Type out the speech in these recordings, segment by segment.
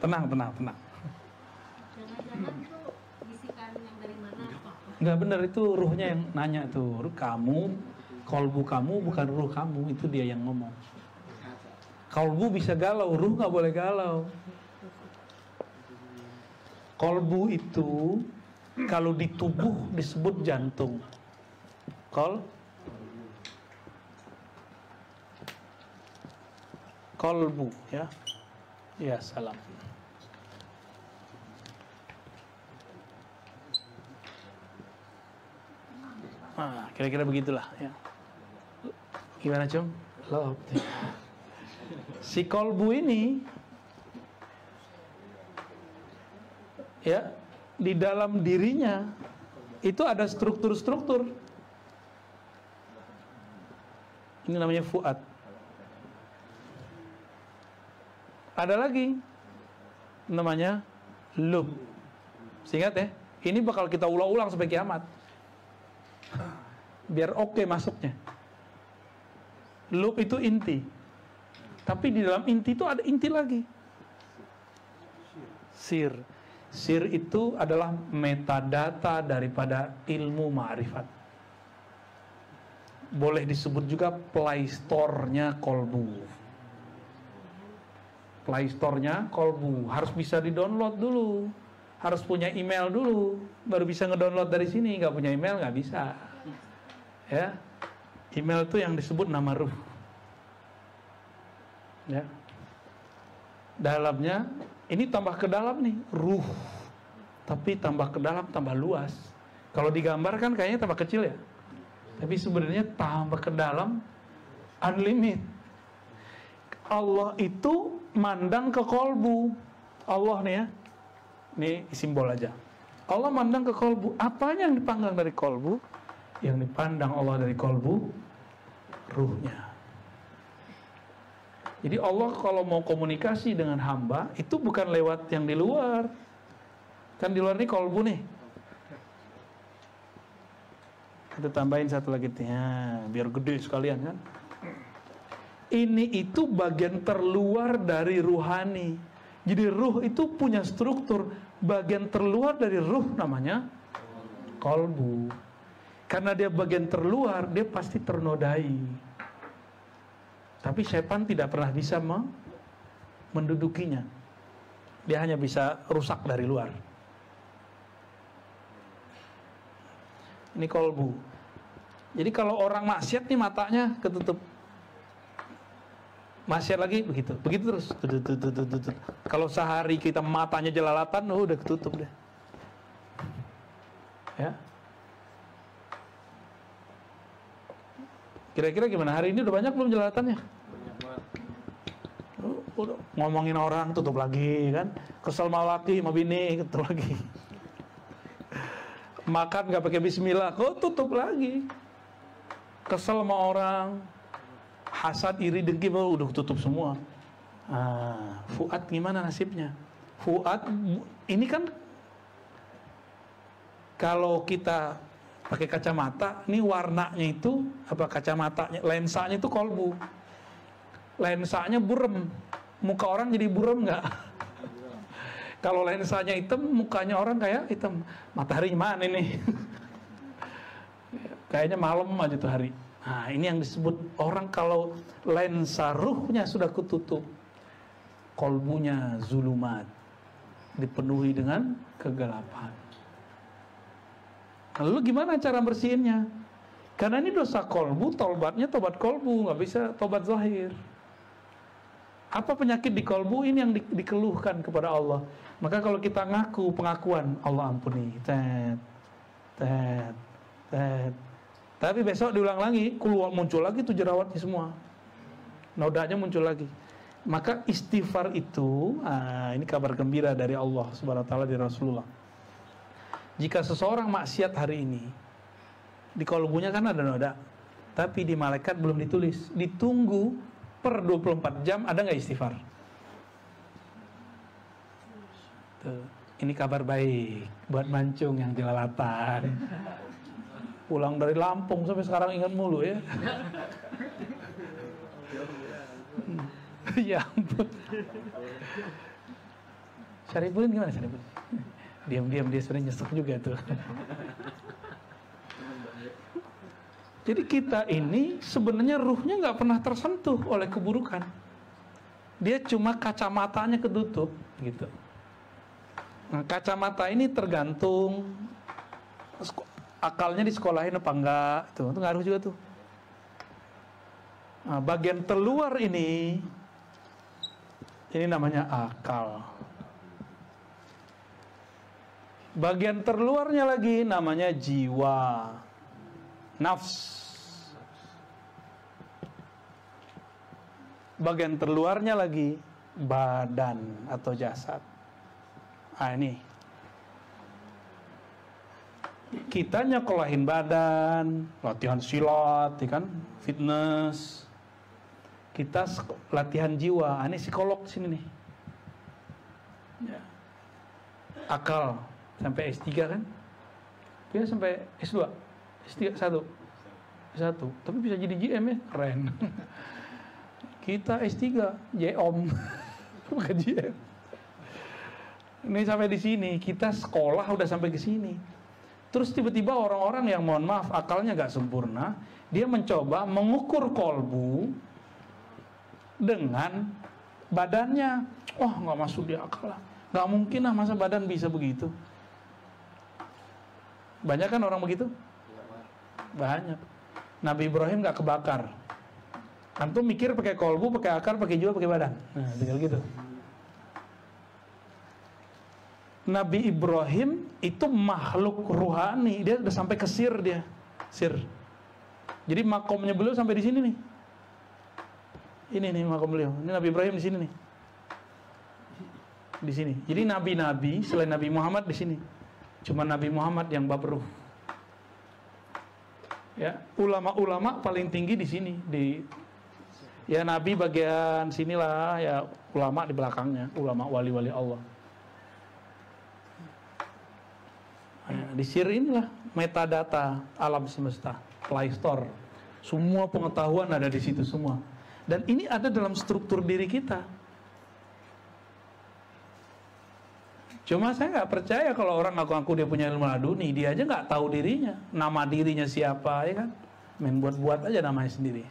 tenang. Jangan-jangan itu bisikan yang dari mana? Nggak benar, itu ruhnya yang nanya tuh. Kamu, kolbu kamu bukan ruh kamu, itu dia yang ngomong. Kolbu bisa galau, ruh nggak boleh galau. Kolbu itu kalau di tubuh disebut jantung. Kolbu ya. Ya, salam. Kira-kira begitulah ya. Gimana, Cum? Loh. Si kolbu ini ya, di dalam dirinya itu ada struktur-struktur. Ini namanya fuad. Ada lagi namanya lub. Ingat ya, ini bakal kita ulang-ulang sampai kiamat. Biar oke masuknya. Lub itu inti. Tapi di dalam inti itu ada inti lagi. Sir. Sir itu adalah metadata daripada ilmu ma'rifat. Boleh disebut juga Play Store-nya kolbu. Play Store-nya kolbu harus bisa di-download dulu. Harus punya email dulu, baru bisa ngedownload dari sini. Nggak punya email nggak bisa. Ya, email itu yang disebut nama ruh. Ya, dalamnya ini tambah ke dalam nih ruh, tapi tambah ke dalam tambah luas. Kalau digambar kan kayaknya tambah kecil ya, tapi sebenarnya tambah ke dalam unlimited. Allah itu mandang ke kolbu. Allah nih ya, ini simbol aja. Allah mandang ke kolbu. Apanya yang dipandang dari kolbu? Yang dipandang Allah dari kolbu, ruhnya. Jadi Allah kalau mau komunikasi dengan hamba itu bukan lewat yang di luar. Kan di luar ini kolbu nih. Kita tambahin satu lagi nih, ya, biar gede sekalian kan. Ini itu bagian terluar dari ruhani. Jadi ruh itu punya struktur. Bagian terluar dari ruh namanya kolbu. Karena dia bagian terluar, dia pasti ternodai. Tapi setan tidak pernah bisa mendudukinya. Dia hanya bisa rusak dari luar. Ini kolbu. Jadi kalau orang maksiat nih matanya ketutup. Maksiat lagi begitu terus. Kalau sehari kita matanya jelalatan, udah ketutup deh. Ya. Kira-kira gimana? Hari ini udah banyak belum jelalatannya? Banyak banget. Udah ngomongin orang tutup lagi kan? Kesel sama laki, sama bini tutup lagi. Makan nggak pakai bismillah, kok tutup lagi. Kesel sama orang, hasad, iri, dengki, udah tutup semua. Fuad gimana nasibnya? Fuad ini kan kalau kita pakai kacamata, ini warnanya itu apa, kacamatanya, lensanya itu kolbu. Lensanya burem. Muka orang jadi burem nggak? Kalau lensanya hitam, mukanya orang kayak hitam. Matahari mana ini? Kayaknya malam aja tuh hari. Nah, ini yang disebut orang kalau lensa ruhnya sudah ketutup, kolbunya zulumat, dipenuhi dengan kegelapan. Lalu gimana cara bersihinnya? Karena ini dosa kolbu, tobatnya tobat kolbu, nggak bisa tobat zahir. Apa penyakit di kolbu ini yang dikeluhkan kepada Allah? Maka kalau kita ngaku pengakuan, Allah ampuni, tapi besok diulang lagi, keluar muncul lagi tuh jerawatnya semua, nodanya muncul lagi. Maka istighfar itu, ini kabar gembira dari Allah Subhanahu Wa Taala, dari Rasulullah. Jika seseorang maksiat hari ini, di kolbunya kan ada noda, tapi di malaikat belum ditulis. Ditunggu per 24 jam, ada nggak istighfar? Tuh, ini kabar baik buat mancung yang jelalatan. Pulang dari Lampung sampai sekarang ingat mulu ya. Ya ampun. Syarifudin gimana Syarifudin? Diam-diam dia sering nyesek juga tuh. Jadi kita ini sebenarnya ruhnya nggak pernah tersentuh oleh keburukan. Dia cuma kacamatanya ketutup gitu. Nah, kacamata ini tergantung akalnya disekolahin apa enggak, itu ngaruh juga tuh. Nah, bagian terluar ini namanya akal. Bagian terluarnya lagi namanya jiwa, nafs. Bagian terluarnya lagi badan atau jasad. Nah ini kita nyekolahin badan, latihan silat, ya kan, fitness. Kita latihan jiwa. Ini psikolog sini nih. Ya. Akal sampai S3 kan? Dia sampai S2, S3 satu. Tapi bisa jadi GM ya, keren. Kita S3, JOM, bukan GM. Ini sampai di sini, kita sekolah udah sampai ke sini. Terus tiba-tiba orang-orang yang mohon maaf akalnya gak sempurna, dia mencoba mengukur kolbu dengan badannya. Wah, nggak masuk di akal lah. Nggak mungkin lah masa badan bisa begitu. Banyak kan orang begitu? Banyak. Nabi Ibrahim nggak kebakar. Antum mikir pakai kolbu, pakai akal, pakai jiwa, pakai badan. Nah, tinggal gitu. Nabi Ibrahim itu makhluk ruhani, dia udah sampai ke sir dia. Sir. Jadi makomnya beliau sampai di sini nih. Ini nih makom beliau. Ini Nabi Ibrahim di sini nih. Di sini. Jadi nabi-nabi selain Nabi Muhammad di sini. Cuma Nabi Muhammad yang bab ruh. Ya, ulama-ulama paling tinggi di sini ya Nabi bagian sinilah, ya ulama di belakangnya, ulama wali-wali Allah. Nah, di sir inilah metadata alam semesta, Play Store. Semua pengetahuan ada di situ semua. Dan ini ada dalam struktur diri kita. Cuma saya nggak percaya kalau orang ngaku-ngaku dia punya ilmu laduni, dia aja nggak tahu dirinya, nama dirinya siapa, ya kan? Main buat-buat aja namanya sendiri.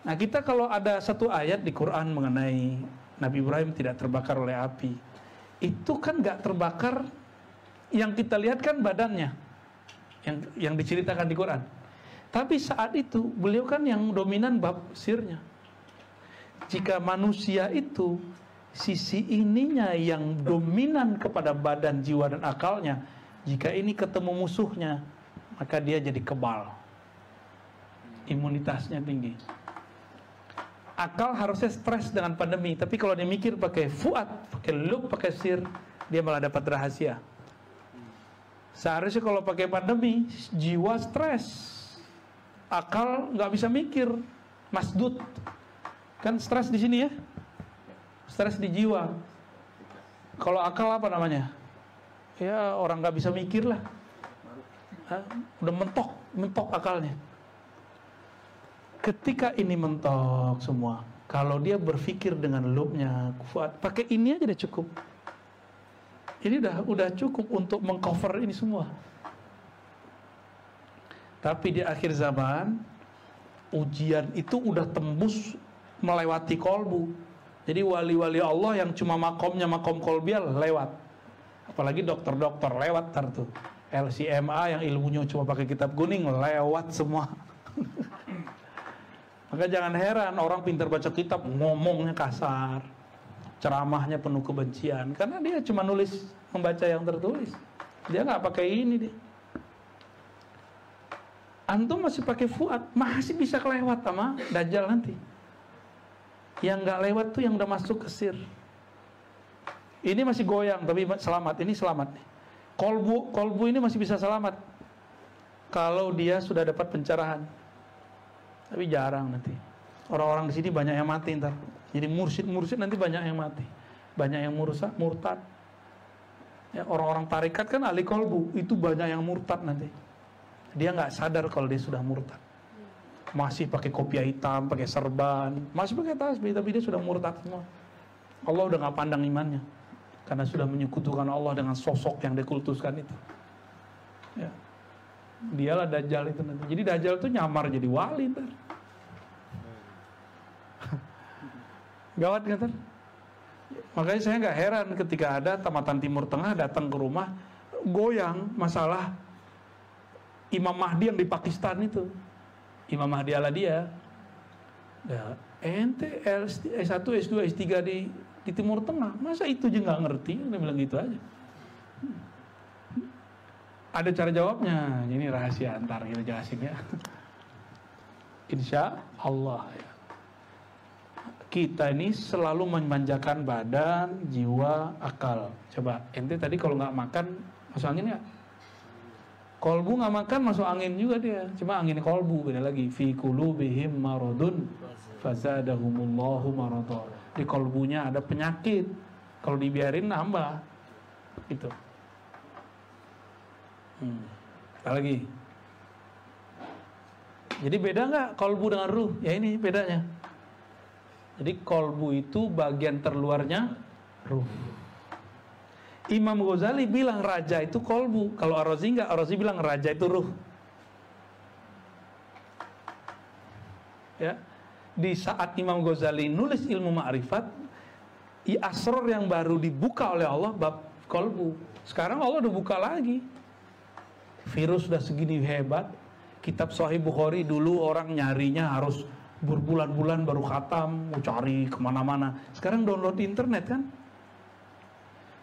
Nah, kita kalau ada satu ayat di Quran mengenai Nabi Ibrahim tidak terbakar oleh api, itu kan nggak terbakar. Yang kita lihat kan badannya, yang diceritakan di Quran. Tapi saat itu beliau kan yang dominan bab sirnya. Jika manusia itu sisi ininya yang dominan kepada badan, jiwa dan akalnya, jika ini ketemu musuhnya, maka dia jadi kebal. Imunitasnya tinggi. Akal harusnya stres dengan pandemi, tapi kalau dia mikir pakai fuad, pakai lub, pakai sir, dia malah dapat rahasia. Seharusnya kalau pakai pandemi, jiwa stres, akal nggak bisa mikir, masdud. Kan stres di sini ya, stres di jiwa. Kalau akal apa namanya? Ya orang nggak bisa mikir lah. Udah mentok akalnya. Ketika ini mentok semua, kalau dia berpikir dengan lubnya, pakai ini aja udah cukup. Ini udah cukup untuk mengcover ini semua. Tapi di akhir zaman, ujian itu udah tembus melewati kolbu. Jadi wali-wali Allah yang cuma makomnya makom kolbial lewat. Apalagi dokter-dokter lewat tuh. LCMA yang ilmunya cuma pakai kitab kuning lewat semua. Maka jangan heran orang pintar baca kitab ngomongnya kasar, ceramahnya penuh kebencian, karena dia cuma membaca yang tertulis. Dia nggak pakai ini dia. Antum masih pakai fuad, masih bisa kelewat sama Dajjal nanti. Yang nggak lewat tuh yang udah masuk ke sir. Ini masih goyang tapi selamat. Ini selamat nih. Kolbu ini masih bisa selamat kalau dia sudah dapat pencerahan. Tapi jarang nanti. Orang-orang di sini banyak yang mati ntar. Jadi mursyid nanti banyak yang mati. Banyak yang murtad. Ya, orang-orang tarikat kan ahli kolbu, itu banyak yang murtad nanti. Dia nggak sadar kalau dia sudah murtad. Masih pakai kopiah hitam, pakai serban, masih pakai tasbih, tapi dia sudah murtad semua. Allah udah nggak pandang imannya. karena sudah menyekutukan Allah dengan sosok yang dikultuskan itu. Ya. Dialah Dajjal itu nanti. Jadi Dajjal itu nyamar jadi wali ntar. Gawat nggak ntar? Makanya saya nggak heran ketika ada tamatan Timur Tengah datang ke rumah goyang masalah Imam Mahdi yang di Pakistan itu. Imam Mahdi ala dia. Ya, ente S1, S2, S3 di Timur Tengah, masa itu aja nggak ngerti? Dia bilang gitu aja. Ada cara jawabnya, ini rahasia antar kita jelasin ya. Insya Allah ya. Kita ini selalu memanjakan badan, jiwa, akal. Coba, ente tadi kalau nggak makan masuk angin nggak? Kolbu nggak makan masuk angin juga dia. Cuma angin kolbu beda lagi. Fi qulubihim maradun fazadahumullahu marada. Di kolbunya ada penyakit. Kalau dibiarin nambah. Gitu. Apa lagi? Jadi beda nggak kolbu dengan ruh? Ya ini bedanya. Jadi kolbu itu bagian terluarnya ruh. Imam Ghazali bilang raja itu kolbu. Kalau Ar-Razi enggak, Ar-Razi bilang raja itu ruh. Ya. Di saat Imam Ghazali nulis ilmu ma'rifat, asror yang baru dibuka oleh Allah bab kolbu. Sekarang Allah udah buka lagi. Virus udah segini hebat. Kitab Sahih Bukhari dulu orang nyarinya harus berbulan-bulan baru khatam, mau cari kemana-mana. Sekarang download di internet kan.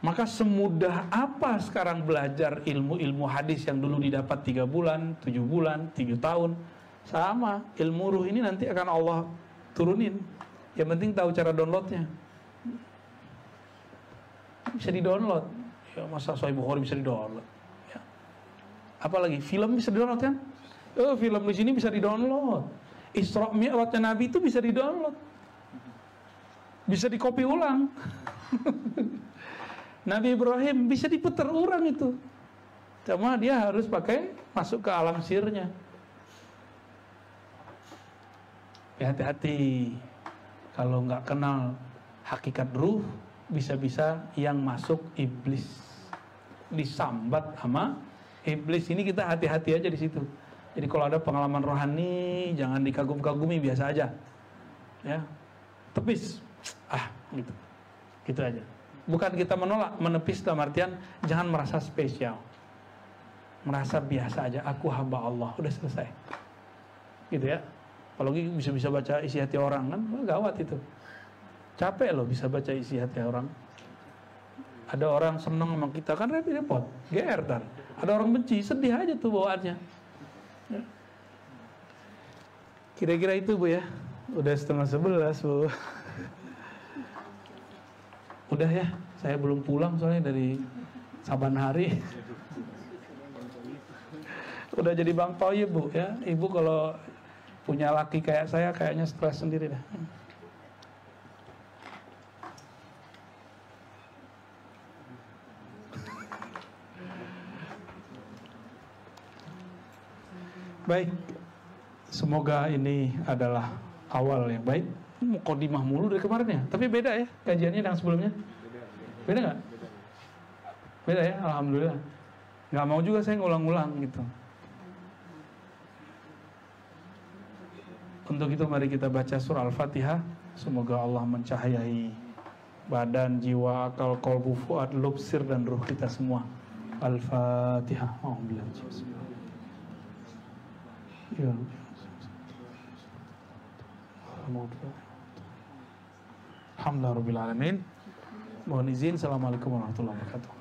Maka semudah apa sekarang belajar ilmu-ilmu hadis yang dulu didapat 3 bulan, 7 bulan, 3 tahun. Sama, ilmu ruh ini nanti akan Allah turunin. Yang penting tahu cara downloadnya. Bisa di-download. Ya, masa Sahih Bukhari bisa di-download. Ya. Apalagi film bisa di-download kan? Film di sini bisa di-download. Isra Mi'rajnya Nabi itu bisa di-download. Bisa di-copy ulang. Nabi Ibrahim bisa diputar ulang itu. Cuma dia harus pakai masuk ke alam sirnya. Ya, hati-hati. Kalau nggak kenal hakikat ruh, bisa-bisa yang masuk iblis. Disambat sama iblis. Ini kita hati-hati aja di situ. Jadi kalau ada pengalaman rohani, jangan dikagum-kagumi, biasa aja. Ya. Tepis. Gitu. Gitu aja. Bukan kita menolak, menepis dalam artian jangan merasa spesial. Merasa biasa aja, aku hamba Allah, udah selesai. Gitu ya. Apalagi bisa baca isi hati orang kan, gawat itu. Capek loh bisa baca isi hati orang. Ada orang seneng sama kita kan repot, GR kan. Ada orang benci, sedih aja tuh bawaannya. Ya. Kira-kira itu Bu ya. Udah 10:30 Bu. Udah ya, saya belum pulang soalnya dari Saban Hari. Udah jadi Bang Toyib Bu ya. Ibu kalau punya laki kayak saya kayaknya stres sendiri dah. Baik, semoga ini adalah awal yang baik. Mukadimah mulu dari kemarin ya, tapi beda ya kajiannya dengan sebelumnya. Beda nggak? Beda ya, alhamdulillah. Nggak mau juga saya ngulang-ngulang gitu. Untuk itu mari kita baca surah Al-Fatihah. Semoga Allah mencahayai badan, jiwa, akal, qalbu, fuad, lub, sir dan ruh kita semua. Al-Fatihah. Ya. Alhamdulillah Rabbil Alamin. Mohon izin. Assalamualaikum warahmatullahi wabarakatuh.